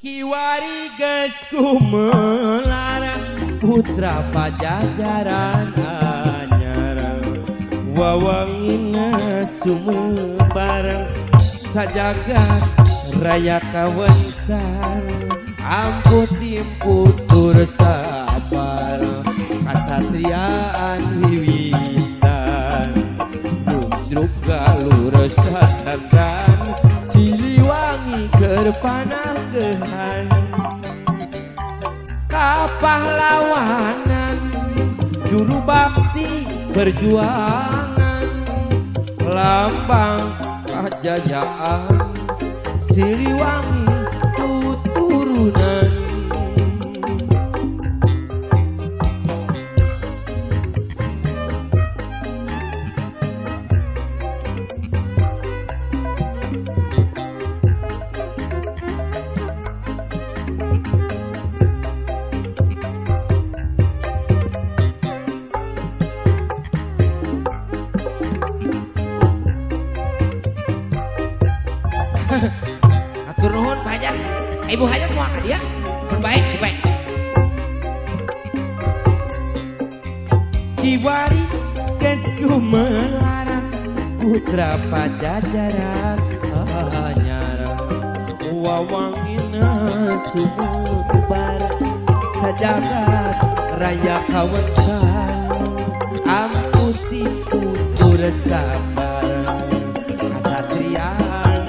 Kiwari geus kumelarang putra pajajaran anyar wawangina sumebarang sajagat raya kawentar ampun timputur sabar kasatriaan wiwitan lumjruk galur cadangan Siliwangi keur pananggehan kapahlawanan juru bakti perjuangan lambang kajayaan Siliwangi tuturunan Atur nuhun Pak Hajat. Ibu Hajat mau angkat ya? Baik, baik. Kiwari geus kumelarang putra pajajaran anyar wawangina sumebarang sajagat raya kawentar amputi tutur sabar kasatriaan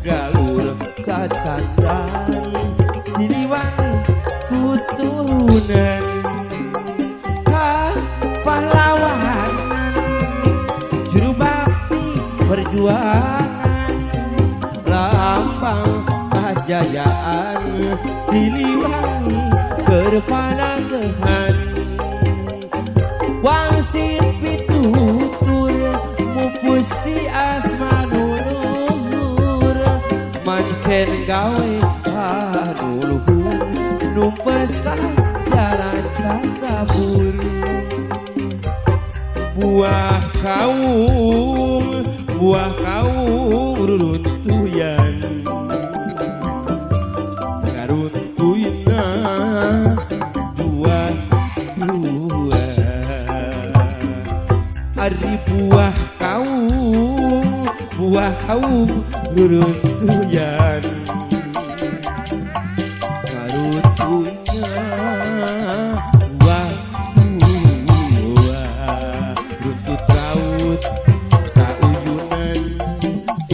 galur cacadan Siliwangi tuturunan pahlawan juru bakti perjuangan lambang kajayaan Siliwangi keur pananggehan wangsit pitutur mupusti asmanul mancen gawe panuluhur numpes jalan kabur buah kaung ruruntuyan ngaruntuyna buah ari buah kaung ruruntuyan karuntunya runtut raut sauyunan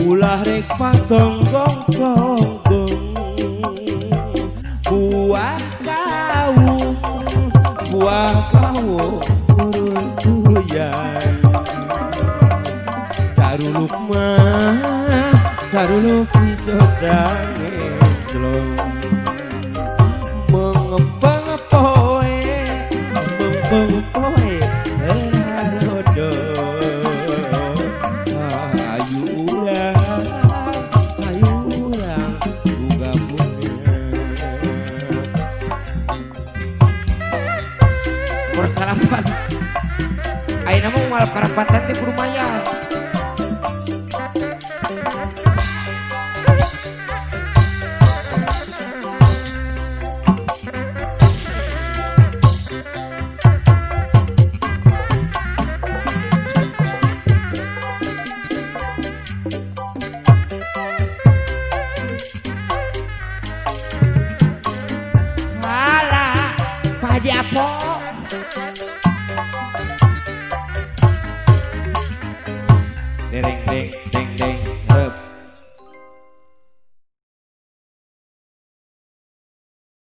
ulah rek patonggong-tonggong buah kaung ruruntuyan caruluk mah caruluk pisodang ngelong mengepeng poe erarodo ayu urang buka punya Persalapan. Ayeuna mah moal karapatan teh kudu mayar. Japo deng deng deng deng